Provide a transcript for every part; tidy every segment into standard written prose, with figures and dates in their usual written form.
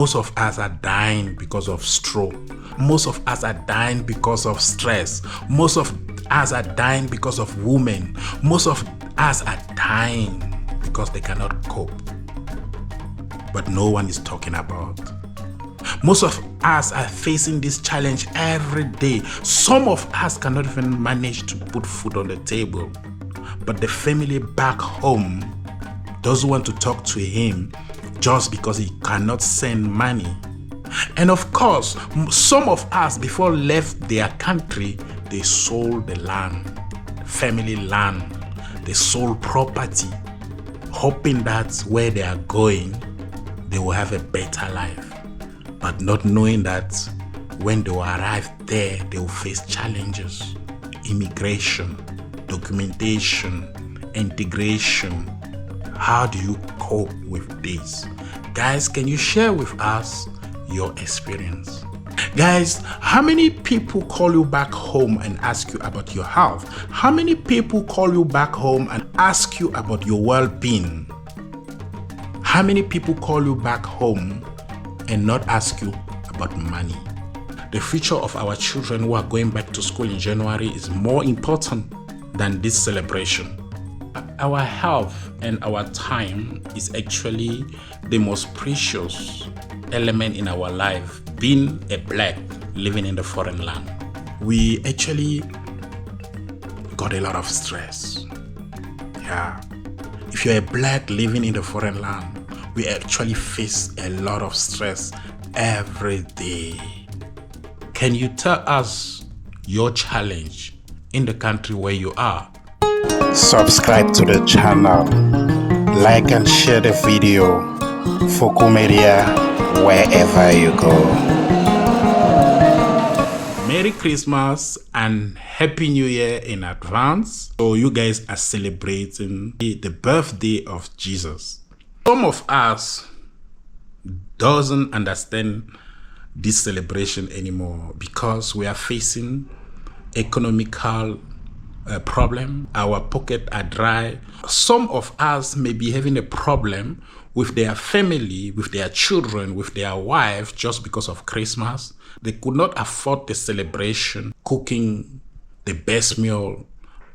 Most of us are dying because of stroke. Most of us are dying because of stress. Most of us are dying because of women. Most of us are dying because they cannot cope. But no one is talking about. Most of us are facing this challenge every day. Some of us cannot even manage to put food on the table. But the family back home doesn't want to talk to him just because he cannot send money. And of course, some of us before left their country, they sold the land, family land, they sold property, hoping that where they are going, they will have a better life. But not knowing that when they will arrive there, they will face challenges, immigration, documentation, integration. How do you cope with this? Guys, can you share with us your experience? Guys, how many people call you back home and ask you about your health? How many people call you back home and ask you about your well-being? How many people call you back home and not ask you about money? The future of our children who are going back to school in January is more important than this celebration. Our health and our time is actually the most precious element in our life, being a black living in the foreign land. We actually got a lot of stress. Yeah. If you're a black living in the foreign land, we actually face a lot of stress every day. Can you tell us your challenge in the country where you are? Subscribe to the channel, like and share the video. Fokou Media, wherever you go. Merry Christmas and Happy New Year in advance. So you guys are celebrating the birthday of Jesus. Some of us doesn't understand this celebration anymore because we are facing economical problem. Our pockets are dry. Some of us may be having a problem with their family, with their children, with their wife just because of Christmas. They could not afford the celebration, cooking the best meal,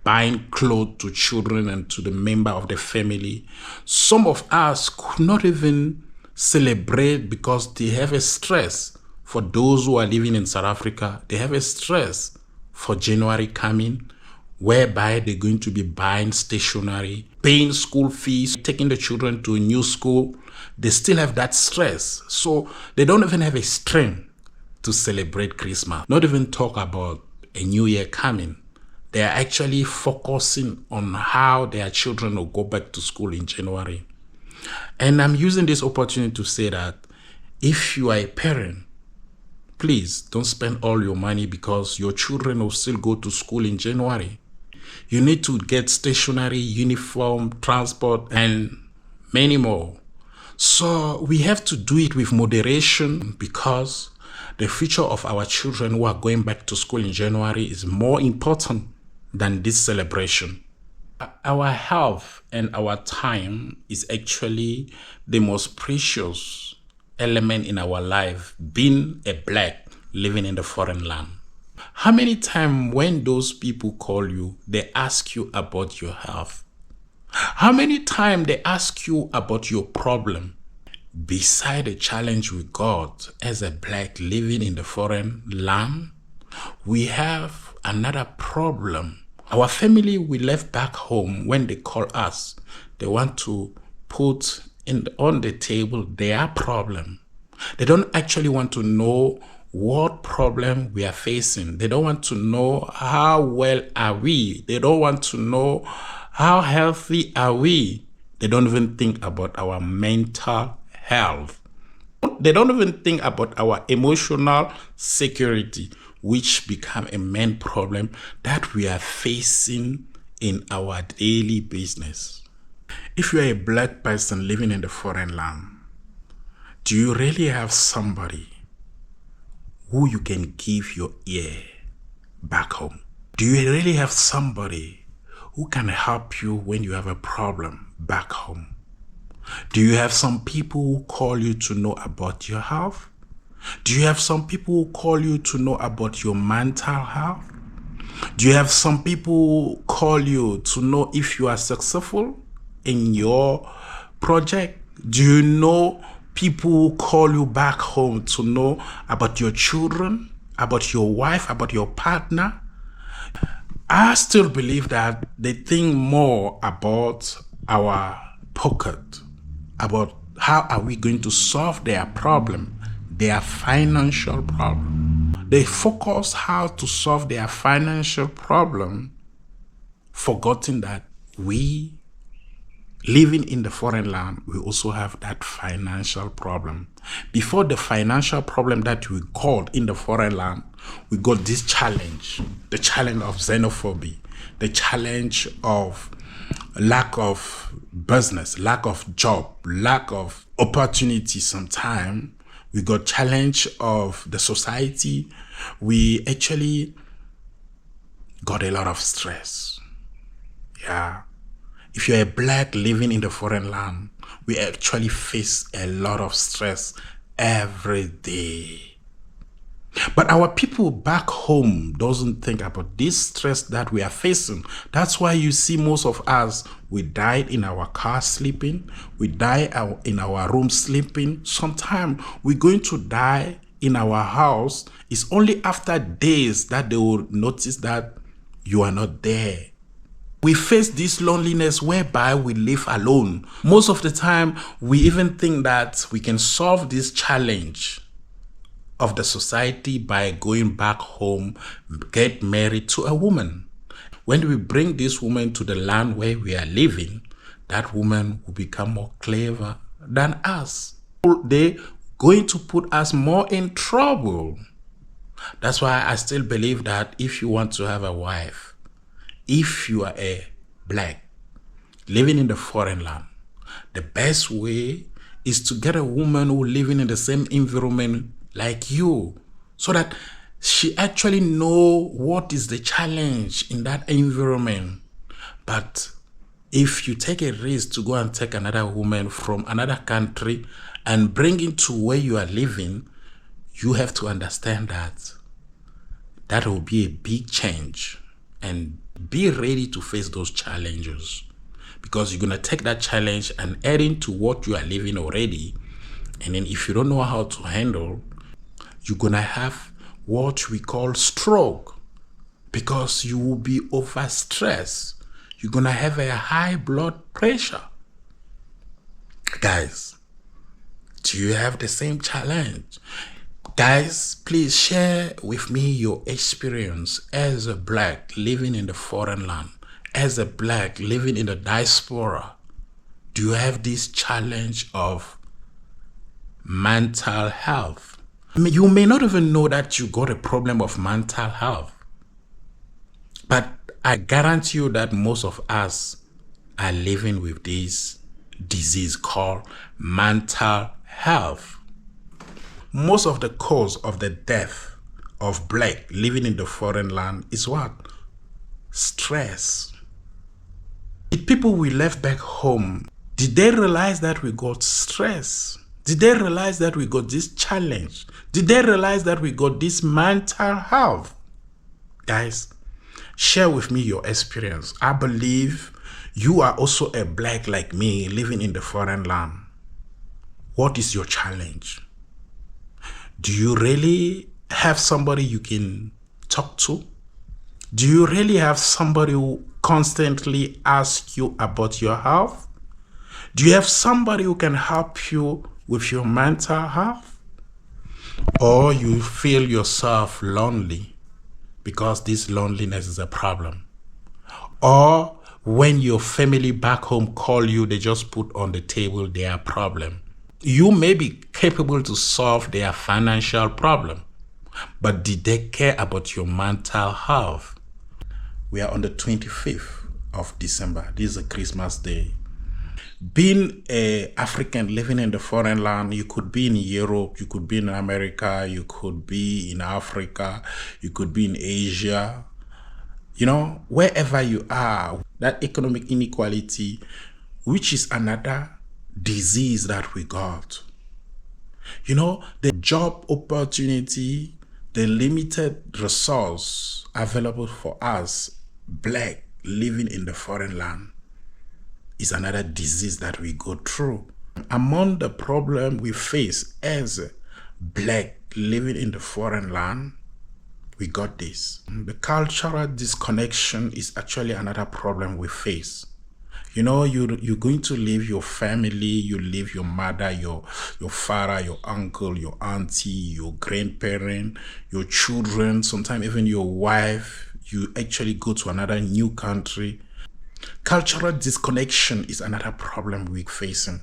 buying clothes to children and to the member of the family. Some of us could not even celebrate because they have a stress. For those who are living in South Africa, they have a stress for January coming, whereby they're going to be buying stationery, paying school fees, taking the children to a new school. They still have that stress. So they don't even have a strength to celebrate Christmas. Not even talk about a new year coming. They are actually focusing on how their children will go back to school in January. And I'm using this opportunity to say that if you are a parent, please don't spend all your money because your children will still go to school in January. You need to get stationery, uniform, transport, and many more. So we have to do it with moderation because the future of our children who are going back to school in January is more important than this celebration. Our health and our time is actually the most precious element in our life, being a black living in the foreign land. How many times when those people call you, they ask you about your health? How many times they ask you about your problem? Beside the challenge we got as a black living in the foreign land, we have another problem. Our family we left back home, when they call us, they want to put on the table their problem. They don't actually want to know what problem we are facing. They don't want to know how well are we. They don't want to know how healthy are we. They don't even think about our mental health. They don't even think about our emotional security, which become a main problem that we are facing in our daily business. If you are a black person living in the foreign land, do you really have somebody who you can give your ear back home? Do you really have somebody who can help you when you have a problem back home? Do you have some people who call you to know about your health? Do you have some people who call you to know about your mental health? Do you have some people who call you to know if you are successful in your project? Do you know people who call you back home to know about your children, about your wife, about your partner? I still believe that they think more about our pocket, about how are we going to solve their problem, their financial problem. They focus how to solve their financial problem, forgetting that we living in the foreign land, we also have that financial problem. Before the financial problem that we called in the foreign land, we got this challenge, the challenge of xenophobia, the challenge of lack of business, lack of job, lack of opportunity sometimes. We got challenge of the society. We actually got a lot of stress. Yeah. If you're a black living in the foreign land, we actually face a lot of stress every day. But our people back home doesn't think about this stress that we are facing. That's why you see most of us, we died in our car sleeping. We die in our room sleeping. Sometimes we're going to die in our house. It's only after days that they will notice that you are not there. We face this loneliness whereby we live alone. Most of the time, we even think that we can solve this challenge of the society by going back home, get married to a woman. When we bring this woman to the land where we are living, that woman will become more clever than us. They're going to put us more in trouble. That's why I still believe that if you want to have a wife, if you are a black living in the foreign land, the best way is to get a woman who living in the same environment like you, so that she actually know what is the challenge in that environment. But if you take a risk to go and take another woman from another country and bring it to where you are living, you have to understand that that will be a big change, and be ready to face those challenges, because you're going to take that challenge and add into what you are living already. And then if you don't know how to handle, you're going to have what we call stroke, because you will be overstressed. You're going to have a high blood pressure. Guys, do you have the same challenge? Guys, please share with me your experience as a black living in the foreign land, as a black living in the diaspora. Do you have this challenge of mental health? You may not even know that you got a problem of mental health, but I guarantee you that most of us are living with this disease called mental health. Most of the cause of the death of black living in the foreign land is what? Stress. The people we left back home, did they realize that we got stress? Did they realize that we got this challenge? Did they realize that we got this mental health? Guys, share with me your experience. I believe you are also a black like me living in the foreign land. What is your challenge? Do you really have somebody you can talk to? Do you really have somebody who constantly asks you about your health? Do you have somebody who can help you with your mental health? Or you feel yourself lonely because this loneliness is a problem? Or when your family back home call you, they just put on the table their problem. You may be capable to solve their financial problem, but did they care about your mental health? We are on the 25th of December. This is a Christmas day. Being an African living in the foreign land, you could be in Europe, you could be in America, you could be in Africa, you could be in Asia. You know, wherever you are, that economic inequality, which is another disease that we got. You know, the job opportunity, the limited resource available for us, black, living in the foreign land, is another disease that we go through. Among the problem we face as black living in the foreign land, we got this. The cultural disconnection is actually another problem we face. You know, you're going to leave your family, you leave your mother, your father, your uncle, your auntie, your grandparent, your children, sometimes even your wife. You actually go to another new country. Cultural disconnection is another problem we're facing.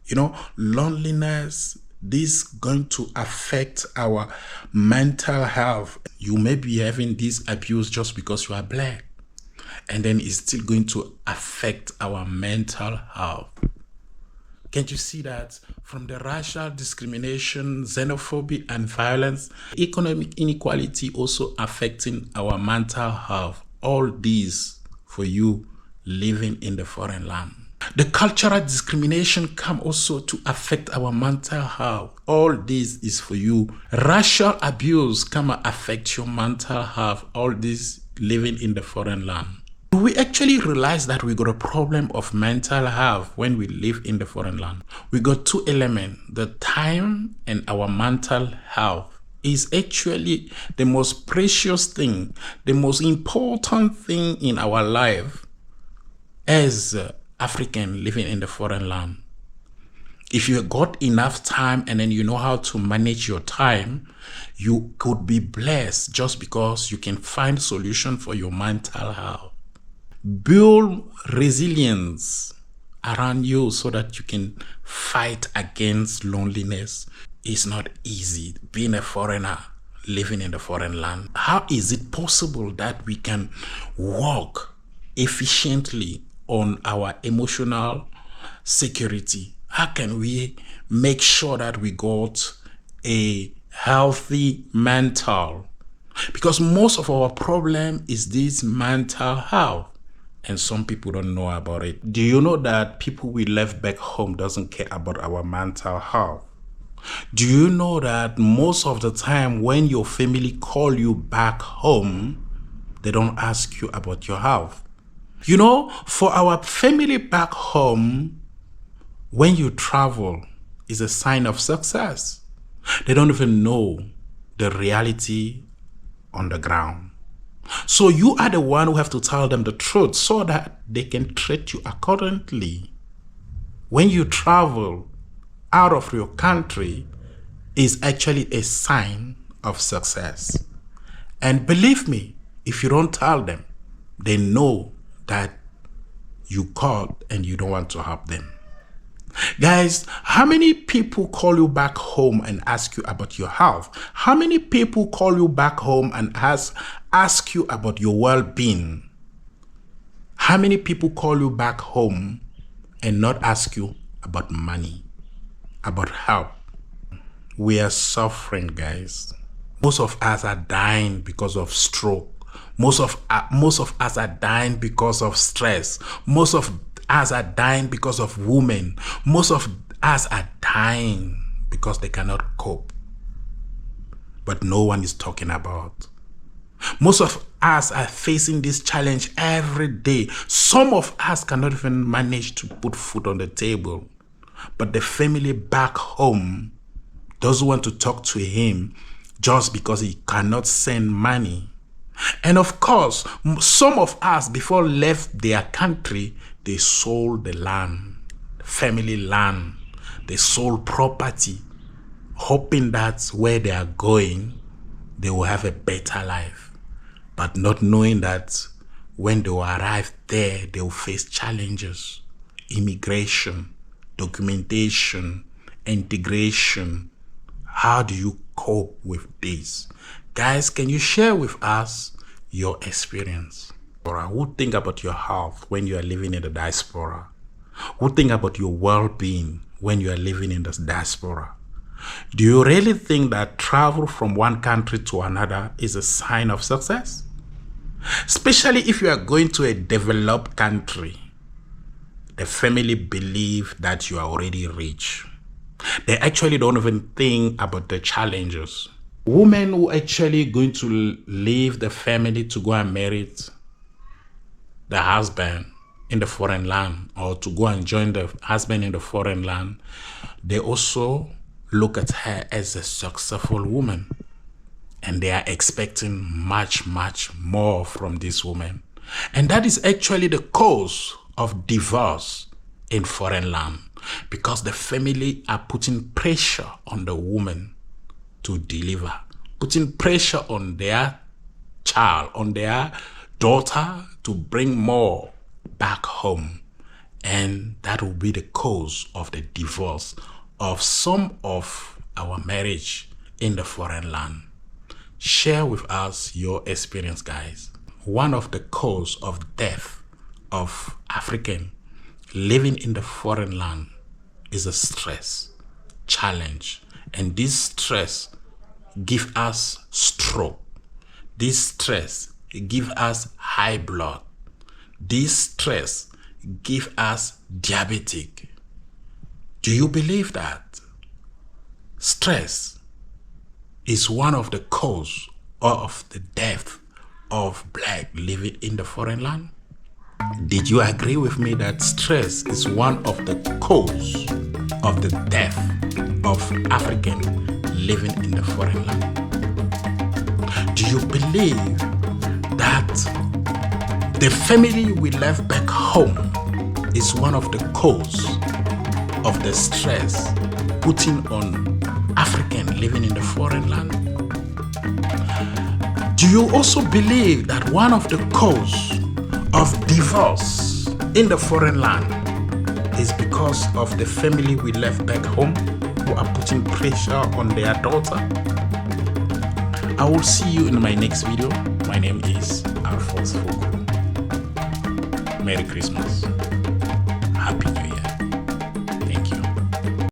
You know, loneliness, this is going to affect our mental health. You may be having this abuse just because you are black, and then it's still going to affect our mental health. Can't you see that? From the racial discrimination, xenophobia, and violence, economic inequality also affecting our mental health. All these for you living in the foreign land. The cultural discrimination come also to affect our mental health. All this is for you. Racial abuse come affect your mental health. All this living in the foreign land. We actually realize that we got a problem of mental health when we live in the foreign land. We got two elements, the time and our mental health is actually the most precious thing, the most important thing in our life as African living in the foreign land. If you got enough time and then you know how to manage your time, you could be blessed just because you can find solution for your mental health. Build resilience around you so that you can fight against loneliness. It's not easy being a foreigner living in the foreign land. How is it possible that we can work efficiently on our emotional security? How can we make sure that we got a healthy mental? Because most of our problem is this mental health. And some people don't know about it. Do you know that people we left back home doesn't care about our mental health? Do you know that most of the time when your family call you back home, they don't ask you about your health? You know, for our family back home, when you travel is a sign of success. They don't even know the reality on the ground. So you are the one who have to tell them the truth so that they can treat you accordingly. When you travel out of your country is actually a sign of success. And believe me, if you don't tell them, they know that you called and you don't want to help them. Guys, how many people call you back home and ask you about your health? How many people call you back home and ask you about your well-being? How many people call you back home and not ask you about money, about help? We are suffering, guys. Most of us are dying because of stroke. Most of us are dying because of stress. Most of us are dying because of women. Most of us are dying because they cannot cope. But no one is talking about. Most of us are facing this challenge every day. Some of us cannot even manage to put food on the table. But the family back home doesn't want to talk to him just because he cannot send money. And of course, some of us before left their country, they sold the land, family land, they sold property, hoping that where they are going, they will have a better life. But not knowing that when they will arrive there, they will face challenges, immigration, documentation, integration. How do you cope with this? Guys, can you share with us your experience? Or who think about your health when you are living in the diaspora? Who think about your well-being when you are living in the diaspora? Do you really think that travel from one country to another is a sign of success? Especially if you are going to a developed country. the family believe that you are already rich. They actually don't even think about the challenges. Women who actually going to leave the family to go and marry the husband in the foreign land, or to go and join the husband in the foreign land, they also look at her as a successful woman. And they are expecting much, much more from this woman. And that is actually the cause of divorce in foreign land, because the family are putting pressure on the woman to deliver, putting pressure on their child, on their daughter to bring more back home. And that will be the cause of the divorce of some of our marriage in the foreign land. Share with us your experience, guys. One of the cause of death of African living in the foreign land is a stress, challenge. And this stress give us stroke. This stress give us high blood. This stress give us diabetic. Do you believe that? Stress is one of the cause of the death of black living in the foreign land. Did you agree with me that stress is one of the cause of the death of African living in the foreign land? Do you believe that the family we left back home is one of the cause of the stress putting on African living in the foreign land? Do you also believe that one of the cause of divorce in the foreign land is because of the family we left back home who are putting pressure on their daughter? I will see you in my next video. My name is Alphonse Fokou. Merry Christmas.